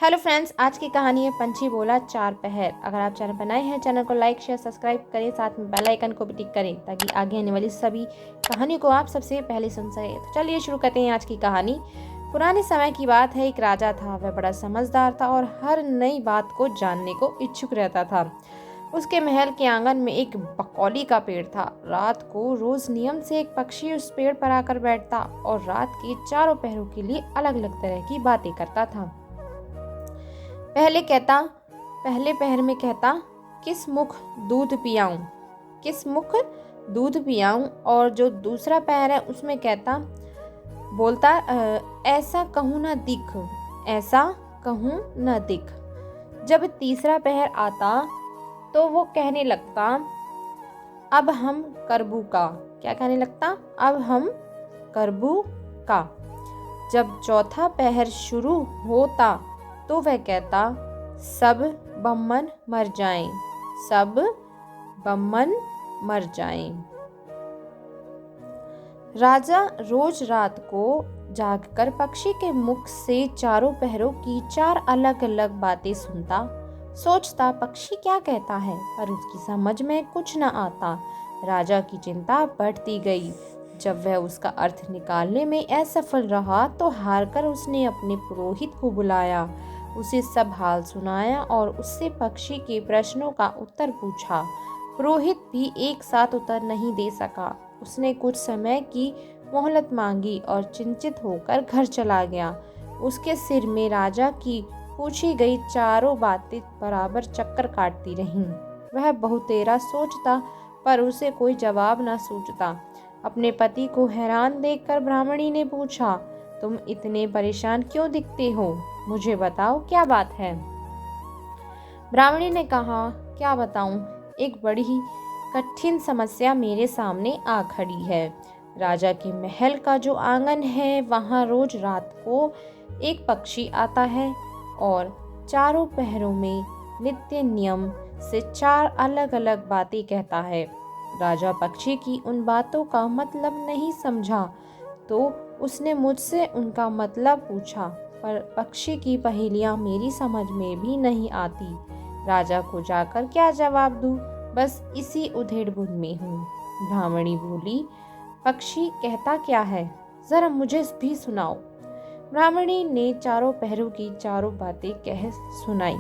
Hello friends, आज की कहानी है पंछी बोला चार पहर। अगर आप चैनल पर नए हैं, चैनल को लाइक शेयर सब्सक्राइब करें, साथ में बेल आइकन को भी टिक करें ताकि आगे आने वाली सभी कहानी को आप सबसे पहले सुन सकें। तो चलिए शुरू करते हैं आज की कहानी। पुराने समय की बात है। एक राजा था। वह बड़ा समझदार था और हर नई बात को जानने को इच्छुक रहता था। उसके महल के आंगन में एक बकौली का पेड़ था। रात को रोज नियम से एक पक्षी उस पेड़ पर आकर बैठता और रात के चारों पहरों के लिए अलग अलग तरह की बातें करता था। पहले पहर में कहता, किस मुख दूध पियाऊं, किस मुख दूध पियाऊं। और जो दूसरा पहर है उसमें बोलता, ऐसा कहूं न दिख, ऐसा कहूं न दिख। जब तीसरा पहर आता तो वो कहने लगता, अब हम करबू का। क्या कहने लगता? अब हम करबू का। जब चौथा पहर शुरू होता तो वह कहता, सब बम्मन मर जाएं, सब बम्मन मर जाएं। राजा रोज रात को जागकर पक्षी के मुख से चारों पहरों की चार अलग अलग बातें सुनता। सोचता पक्षी क्या कहता है, पर उसकी समझ में कुछ न आता। राजा की चिंता बढ़ती गई। जब वह उसका अर्थ निकालने में असफल रहा तो हारकर उसने अपने पुरोहित को बुलाया, उसे सब हाल सुनाया और उससे पक्षी के प्रश्नों का उत्तर पूछा। पुरोहित भी एक साथ उत्तर नहीं दे सका। उसने कुछ समय की मोहलत मांगी और चिंतित होकर घर चला गया। उसके सिर में राजा की पूछी गई चारों बातें बराबर चक्कर काटती रहीं। वह बहुतेरा सोचता पर उसे कोई जवाब न सूझता। अपने पति को हैरान देखकर ब्राह्मणी ने पूछा, तुम इतने परेशान क्यों दिखते हो? मुझे बताओ क्या बात है। ब्राह्मणी ने कहा, क्या बताऊं, एक बड़ी ही कठिन समस्या मेरे सामने आ खड़ी है। राजा के महल का जो आंगन है वहां रोज रात को एक पक्षी आता है और चारों पहरों में नित्य नियम से चार अलग अलग बातें कहता है। राजा पक्षी की उन बातों का मतलब नहीं समझा तो उसने मुझसे उनका मतलब पूछा, पर पक्षी की पहेलियां मेरी समझ में भी नहीं आती। राजा को जाकर क्या जवाब दूं, बस इसी उधेड़-बुन में हूँ। ब्राह्मणी बोली, पक्षी कहता क्या है, जरा मुझे भी सुनाओ। ब्राह्मणी ने चारों पहरों की चारों बातें कह सुनाई।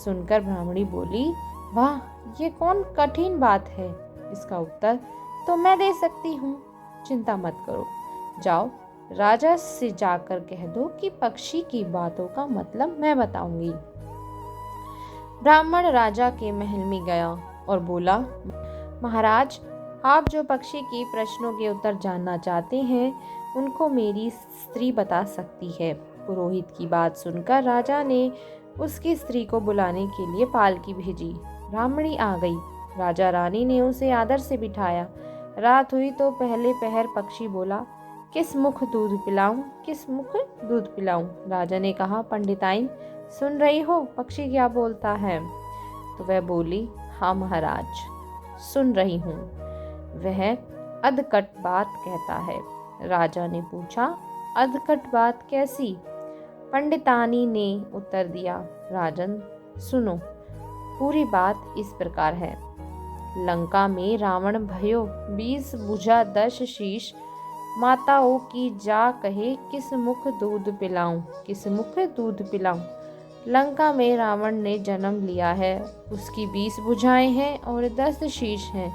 सुनकर ब्राह्मणी बोली, वाह, ये कौन कठिन बात है, इसका उत्तर तो मैं दे सकती हूँ। चिंता मत करो, जाओ राजा से जाकर कह दो कि पक्षी की बातों का मतलब मैं बताऊंगी। ब्राह्मण राजा के महल में गया और बोला, महाराज, आप जो पक्षी के प्रश्नों के उत्तर जानना चाहते हैं उनको मेरी स्त्री बता सकती है। पुरोहित की बात सुनकर राजा ने उसकी स्त्री को बुलाने के लिए पालकी भेजी। ब्राह्मणी आ गई। राजा रानी ने उसे आदर से बिठाया। रात हुई तो पहले पहर पक्षी बोला, किस मुख दूध पिलाऊं, किस मुख दूध पिलाऊं। राजा ने कहा, पंडिताइन, सुन रही हो पक्षी क्या बोलता है? तो वह बोली, हाँ महाराज, सुन रही हूँ। वह अधकट बात कहता है। राजा ने पूछा, अधकट बात कैसी? पंडितानी ने उत्तर दिया, राजन सुनो, पूरी बात इस प्रकार है। लंका में रावण भयो 20 भुजा 10 शीश, माताओं की जा कहे, किस मुख दूध पिलाऊं, किस मुख दूध पिलाऊं। लंका में रावण ने जन्म लिया है। उसकी 20 भुजाएं हैं और 10 शीश हैं।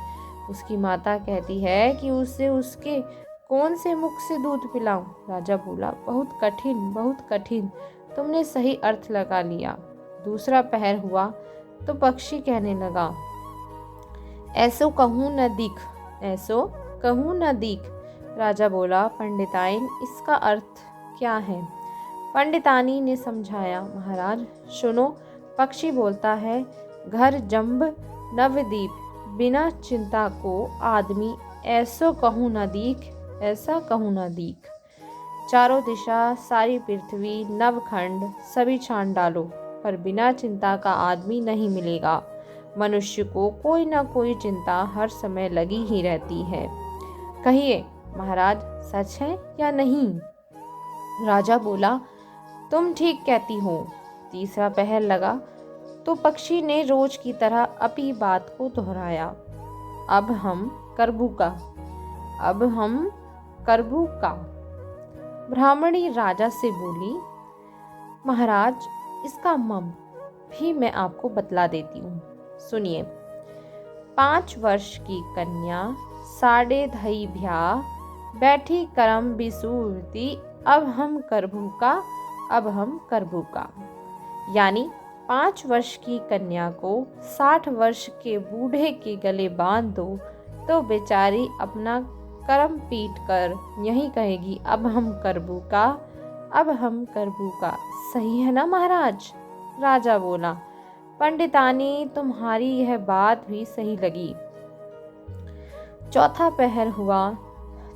उसकी माता कहती है कि उसे उसके कौन से मुख से दूध पिलाऊं। राजा बोला, बहुत कठिन, बहुत कठिन, तुमने सही अर्थ लगा लिया। दूसरा पहर हुआ तो पक्षी कहने लगा, ऐसो कहूँ न दिख, ऐसो कहूँ न दिख। राजा बोला, पंडिताइन, इसका अर्थ क्या है? पंडितानी ने समझाया, महाराज सुनो, पक्षी बोलता है, घर जम्ब नवदीप, बिना चिंता को आदमी ऐसो कहूँ न दीख, ऐसा कहूँ न दीख। चारों दिशा, सारी पृथ्वी, नवखंड सभी छान डालो, पर बिना चिंता का आदमी नहीं मिलेगा। मनुष्य को कोई ना कोई चिंता हर समय लगी ही रहती है। कहिए महाराज, सच है या नहीं? राजा बोला, तुम ठीक कहती हो। तीसरा पहर लगा तो पक्षी ने रोज की तरह अपनी बात को दोहराया, अब हम करबू का, अब हम करबू का। ब्राह्मणी राजा से बोली, महाराज, इसका मर्म भी मैं आपको बतला देती हूँ, सुनिए। 5 वर्ष की कन्या, साढ़े धई ब्याह, बैठी करम बिसूरती, अब हम करबू का, अब हम करबू का। यानी 5 वर्ष की कन्या को 60 वर्ष के बूढ़े के गले बांध दो तो बेचारी अपना करम पीट कर यही कहेगी, अब हम करबू का, अब हम करबू का। सही है ना महाराज? राजा बोला, पंडितानी, तुम्हारी यह बात भी सही लगी। चौथा पहर हुआ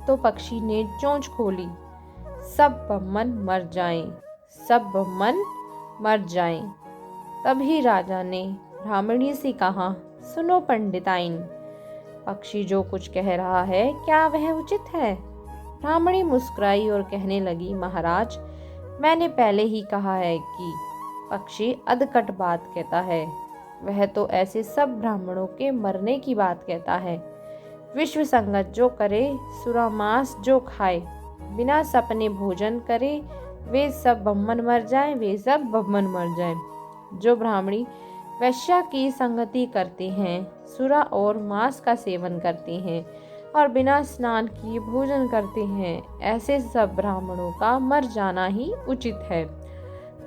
तो पक्षी ने चोंच खोली, सब ब्राह्मण मर जाएं, सब ब्राह्मण मर जाएं। तभी राजा ने ब्राह्मणी से कहा, सुनो पंडिताइन, पक्षी जो कुछ कह रहा है क्या वह उचित है? ब्राह्मणी मुस्कुराई और कहने लगी, महाराज, मैंने पहले ही कहा है कि पक्षी अधकट बात कहता है। वह तो ऐसे सब ब्राह्मणों के मरने की बात कहता है। विश्व संगत जो करे, सुरामांस जो खाए, बिना सपने भोजन करे, वे सब ब्राह्मण मर जाएं, वे सब ब्राह्मण मर जाएं। जो ब्राह्मणी वैश्या की संगति करते हैं, सुरा और मांस का सेवन करते हैं और बिना स्नान किए भोजन करते हैं, ऐसे सब ब्राह्मणों का मर जाना ही उचित है।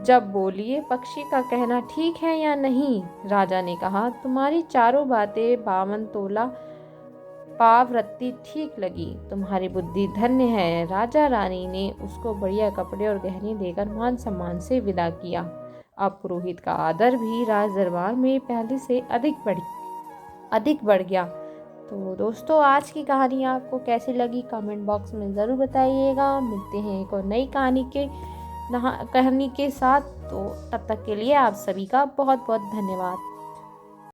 जब बोलिए, पक्षी का कहना ठीक है या नहीं? राजा ने कहा, तुम्हारी चारों बातें 52 तोला पावरत्ती ठीक लगी, तुम्हारी बुद्धि धन्य है। राजा रानी ने उसको बढ़िया कपड़े और गहने देकर मान सम्मान से विदा किया। अब पुरोहित का आदर भी राज दरबार में पहले से अधिक बढ़ गया। तो दोस्तों, आज की कहानी आपको कैसी लगी कमेंट बॉक्स में ज़रूर बताइएगा। मिलते हैं एक और नई कहानी के साथ। तो तब तक के लिए आप सभी का बहुत बहुत धन्यवाद।